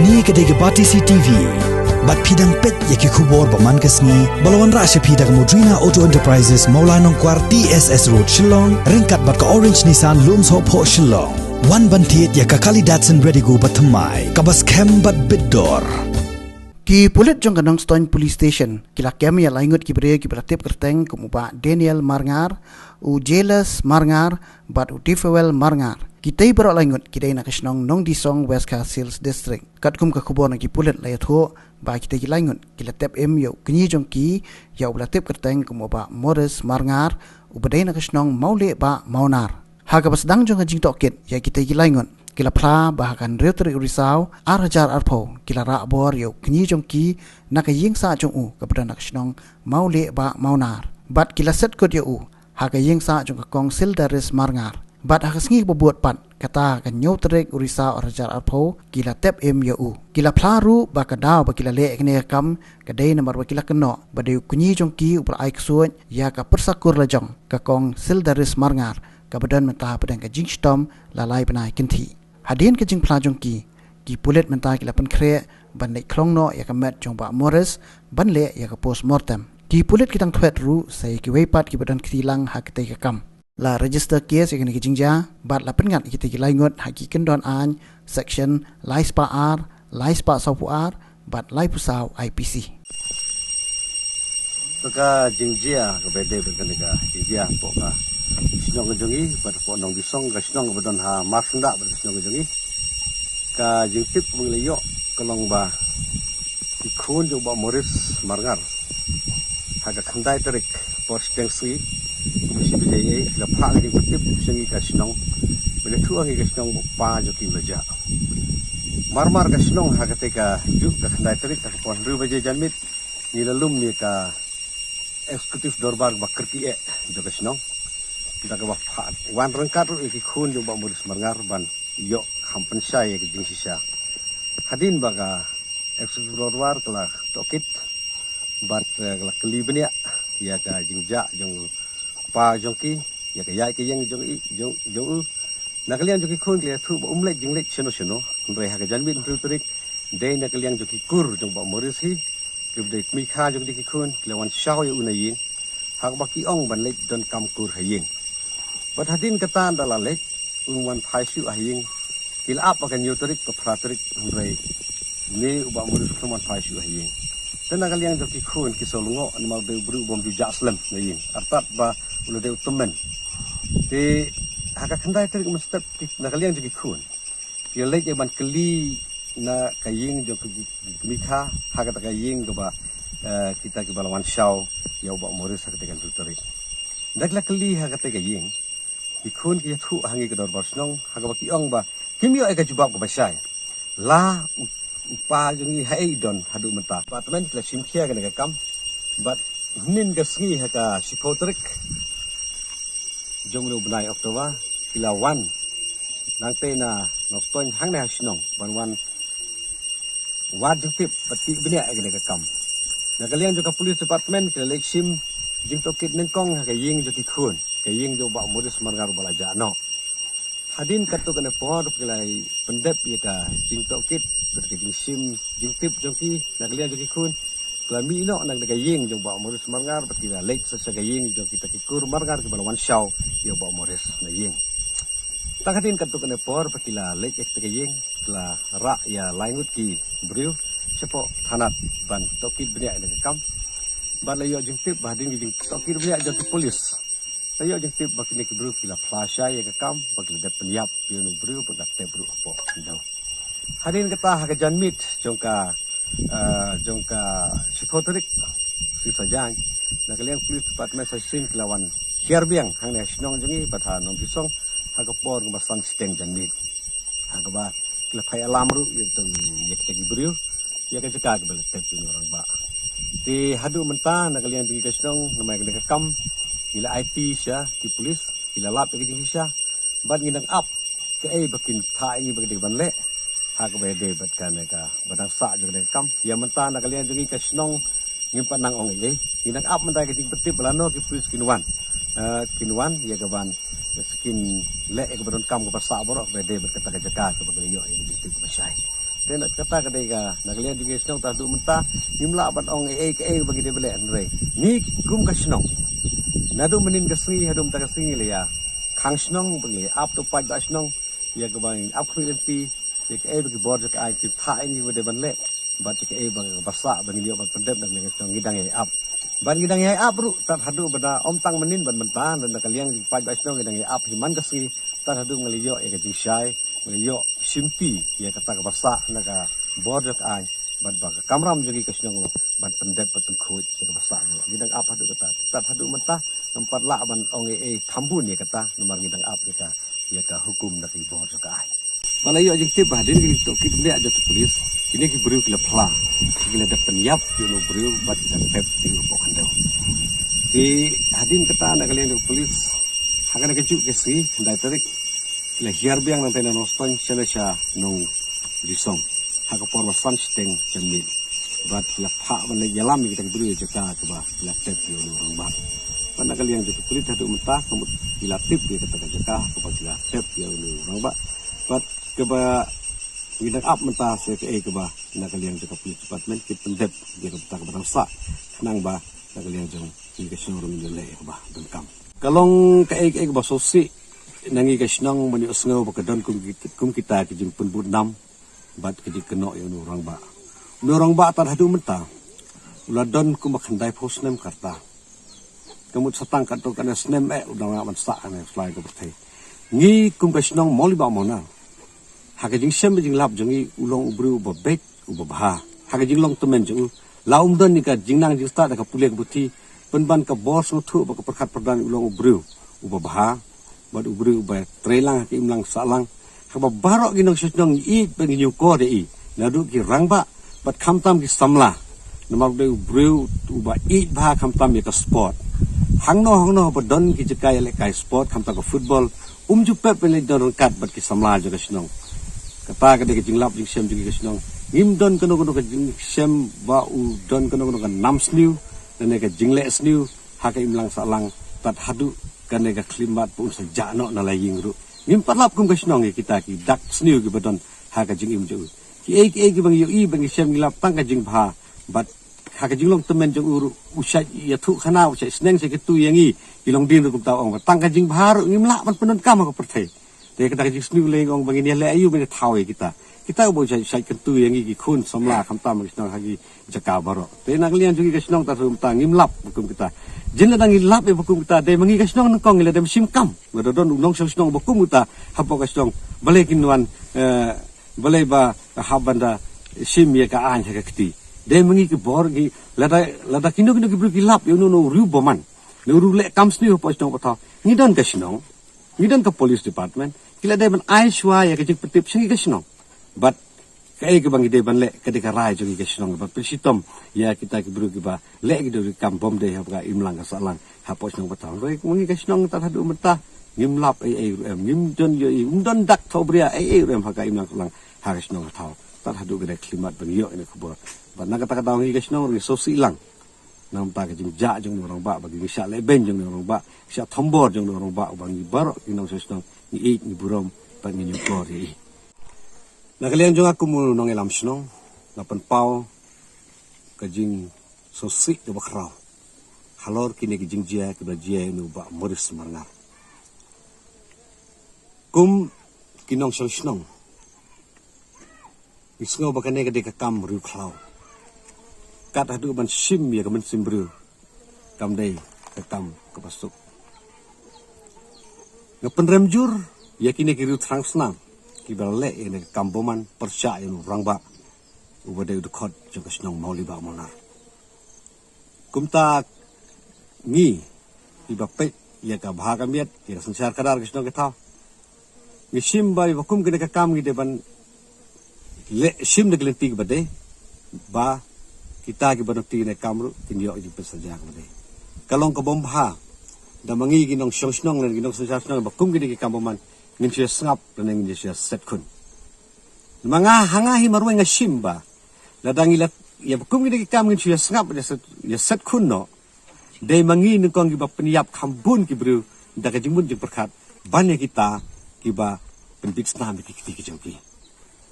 Ni kedai Bati CTV. Bat pidang pet yaki kubor paman kesni. Balawan rasya pidang Modrina Auto Enterprises Maulanong Kwar TSS Road Shillong. Ringkat bat ka Orange Nissan Lums Hop Ho Shillong. Wan bantiet yaka kali Datsun ready go batamai. Kabas kem bat bidor. Ki pulit jong kanong Stone Police Station. Kila kami ya laingut ki bere ki beratip kerteng kumuba Daniel Marngar. U Jelas Marngar. Bat u Tifewel Marngar. Kita ibarat laingut kita ina kasnong nong di Song West Hills District. Kat kum ka kubor na ki pulit layat ho ba kita ki laingut kila tep em yo kenyi jong ki ya beratip kerteng kumuba Morris Marngar. U badai na kasnong maule ba maunar. Haga basdang jong jing tokit ya kita ki laingut. Kila pra bahakan Reuter Risau arhajar arpo kila ra bor yo kenyi jong ki nak ying sa jong u kepada nak snong maule ba maunar bat kila set kod yo u haga ying sa jong kong Sildaris Marngar bat hagas ngi buat pat kata kan Reuter Risau arhajar arpo kila tep em yo u kila pra ru ba kadaw ba kila le kene kam kadai nomor ba kila keno bade kenyi jong ki upra ai ksuan ya ka persakur lajong ka kong Sildaris Marngar kabadan mentah pedang ka jingstom lalai benai kenti hadin ke jing plajong ki pulit mentah kila pen kre ban le klong no ya ka met jong ba Morris ban le ya ka post mortem ki pulit kitang thwet ru sai ki weipat ki badan kitilang ha kite ka kam la register case ya ki jingja bat la pen ngat kite ki laingot ha ki kendon an section laispa r laispa sapu r bat lai pusau IPC ka jingjia ka bede bekan ka jingjia po ka sinong jongi bat po nong disong ka sinong badon ha marsunda bat sinong jongi ka jingtip mengleyo kalong ba ikon jo ba Morris Marngar haga khandai terik por stengsi mesti bejai la phak ki tip singi ka sinong bele thu ngi ka sinong pa jo ki beja marmar ka sinong haga te ka ju ka khandai terik ka pon ru beje jamit ni lalum ni ka eksekutif dorbar bakerti juga senong kita ke bapak wan rengkat iki khun jo ba Morris Marngar ban yo hampen saya ke jingsisa hadin baga eksekutif dorbar kala tokit bat kala kelibnya ya ka jingja jong pa jongki ya ka yai ke yang jong i jong nakalian joki khun klia thu ba umlet jinglet seno re ha ka janbin tu turik de nakalian joki kur jong ba Morris hi kibdek mikha jong dikikun kelawan syau yu unayin hak baki ong ban lek don kam kur haying bat hadin kata andala lek unwan phaisu haying kil ap akan yuterik ke pratrik rei ni uba Morris keman phaisu haying tena kalian dikikun kisolungo animal de bru bom ju jaslam haying artat ba ulu de utumen te hak khandai terik mestep na kalian dikikun kil lek ban keli na kaying jo mikha haga ta kaying go ba kita ke balawan syau ya ba Morris haga tekan tutorik dakla kali haga te kaying ikun ki thu hangi ke dor barsnong haga baki ong ba kimio ega jubab go basai la upa jungi hai don hadu menta department la simkhia ke kam bat nin ga sngi haga sipoterik jong lu benai Oktober kilawan nang te na nokton hang na snong ban wad tip pati benya agene ka kam nakalian juga police department ke leksim jing tokit nengkong ka ying jo khun ka ying jo ba Morris Marngar bala jano hadin katu kene por pelai pendep ye ka jing tokit ke jing sim jing tip jongki nakalian jo khun klami no nang ka ying jo ba Morris Marngar pati la lek sa ka ying jo kita kur Marngar ke bala wan shaw yo ba Morris na ying takhatin katu kene por pakila lek ek ka ying la ra ya laingut ki briu sepo thanat ban tokit benya dengan kam ban layo jengtip badin jing tokit benya jadi polis layo jengtip bakini ki briu kila flasha ya kam bakil de penyap pionu briu pada te briu apo ndau hadin kata haga janmit jongka sifoterik si sajang na kalian police department sasin kilawan herbiang hang ne snong jengi patha nom pisong haga por ngbasan steng janmit haga ba kila phai alam ru yetong yek briu ya ka cakap bela tepi orang ba ti hadu mentah nak kalian pergi ke snong namai kena kam ila IT sya ki polis ila lap ke jing sya ban ngindang up ke bakin tha ini bagi ban le ha ka bede bat kana ka badang sa jo kena kam ya mentah nak kalian pergi ke snong ngimpan nang ong ye ngindang up mentah ke jing betip belano ki polis kinwan ya ka ban skin le ke badon kam ke pasa borok bede bat kata ka jaka ke bagi yo yang ditip ke pasai Tena kata kadega nagalian juga snong ta du menta nimla bat ong ke bagi de bele andre ni kum ka snong nadu menin kasngi hadum ta kasngi le ya khang snong bagi up to paj ba snong ya ka bang up khilti ya ke bagi bor ka ai ki tha ni de ban le bat ke bang basa bagi dia ban pendep dan ngai snong gidang up ban gidang up ru tat hadu bada om tang menin ban menta dan kalian paj ba snong gidang up himan kasngi tat hadu ngaliyo e ke shai yo simpi ya kata bahasa naga border ai bad baga kamram jogi kasnong ban pendep patun khoi ya bahasa no gidang apa hadu kata tat hadu mentah tempat la ban onge thambun ya kata nomor gidang up kita ya ka hukum nak border ai bala yo jing tip hadin gi to ki dia aja polis ini ki beriu kila pla kila da penyap yo no beriu bat da pep di pokan do di hadin kata nak kalian polis hagan ke juk ke si dai tarik la hiar biang nanti na noston sila siya nung disong haka porma sunsteng jamil bat la pa man la yalam kita beri jaka coba la tep yo orang ba pana kalian juga beri hadu mentah kemut ila tip dia kata jaka coba la tep yo orang ba bat coba kita up mentah se ke coba na kalian juga police department kita pendep dia kata kepada sa nang ba na kalian jong ke showroom le ba dan kam kalong ke ba sosi nangi kasnang mani usngaw bakadon kum kita kijing punbut nam bat kiji keno yo orang ba tar hadu menta uladon kum bakhandai posnem karta kemut satang kanto kana snem udang man sa ana fly ko berthai ngi kum kasnang moli ba mona hakajing sem jing lap jungi ulong ubru babek ubabha hakajing long temen jung laum don ni ka jingnang jista da ka pulek buti penban ka bos thu ba ka perkhat perdan ulong ubru ubabha bad ubru ba trelang ki imlang salang kaba barok ginong sesnong I penginyu ko de I nadu ki rangba bat khamtam ki samla namar de ubru uba I ba khamtam ya ka sport hangno ba don ki jekai le kai sport khamta ko football jupe pele don kat bat ki samla jo sesnong kata ka de ki jinglap jing sem jing sesnong ngim don kono ka jing sem ba u don kono ka nam sniu dan ka jingle sniu ha ka imlang salang tat hadu karena ka klimat pun sejano na laying ru ngim parlap kum kasnong kita ki dak sniu ki badon ha ka jing imju ki ki bang yo I bang sem ngilap tang ka jing bha bat ha ka jing long temen jong uru usai ya thu khana usai sneng se ki tu yangi ilong din ru ta ong tang ka jing bha ru ngim la man penun kam ka perthai te ka jing sniu le ong bang ni le ayu ben thawe kita bo sai kan tu yangi ki khun samla khamtam kasnong ha ki jaka baro te nak lian jugi kasnong ta rum ta ngim lap kum kita jin ladang ilap e bukum kita de mangi kasnong nang kong ila dem sim kam badon ulong sesnong bukum kita hapo kasnong bale kinwan bale ba habanda sim ye ka an ka kti de mangi ki bor gi lada kino ki bru ki lap yo no ru boman no ru le kam sni ho kasnong patha ngidon kasnong ngidon ka police department kila de ban ai shwa ya ka jik petip singi kasnong but kai ke bangi de ban le ketika rai jogi kasnong ba prisitom ya kita ki bru ki ba le ki do kam bom de ha imlang ka salang ha pos nong patang roi mangi kasnong ta hadu menta ngim lap ngim don yo don dak thobria rem ha ka imlang salang ha kasnong thau ta hadu ge klimat ban yo ini khobor ba na kata kata ngi kasnong ri so silang nam ta ka jing ja jong orang ba bagi sha le ben jong orang ba sha thombor jong orang ba bangi bar inong sesnong ni burom pa ngi nyukor ri nakalian jong aku mu nong elam snong lapan pau kajing sosik de bakrau halor kini kajing jia ke jia nu ba moris marngar kum kinong snong isngo bakane ke de kam ru khlau kat hadu ban sim ya kamen simbru kam dei ke kam ke pasuk ngapen remjur ya kini kiru trang snang kibale ini kamboman persya yang orang ba ubade udkhot jong snong mauli ba monar kumta ngi ibape ya ka bhaga miat ya sansar kadar snong ketha ngi sim ba bakum kene ka kam ngi deban le sim de glentik bade ba kita ki banoti ne kamru tinyo ji pesaja bade kalong ka bomba da mangi ginong snong len ginong sansar snong bakum kene ki kamboman ngin siya sngap dan ngin siya set kun mga hangahi maruay nga simba ladang ilat ya bukum gini kam ngin siya sngap ya set kun no day mangi nung giba peniyap kambun kibru daga jingmun jing berkat banyak kita giba penbits nami kikiti kijangki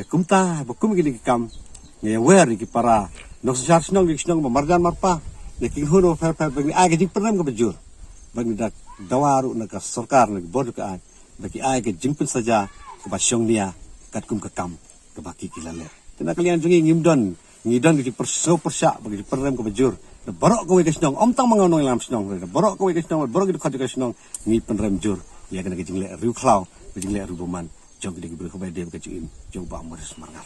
ke kumta bukum gini kam ngewer ki para nok sar snong ki snong marjan marpa ne ki hono fer bagi ai ke pernem ke bejur bagi dak dawaru na ka sarkar na board ka ai bagi ai ke jimpin saja ke basyong nia kat kum ke kam ke baki kilale tena kalian jungi ngidon ki persa bagi pernem ke bejur borok kowe ke snong om tang mangonong lam snong borok kowe ke snong borok ki ke snong ngi penrem jur ya kena ke jingle riu klau jingle ru boman jong ki beri ke bede ke juin jong ba maris marngar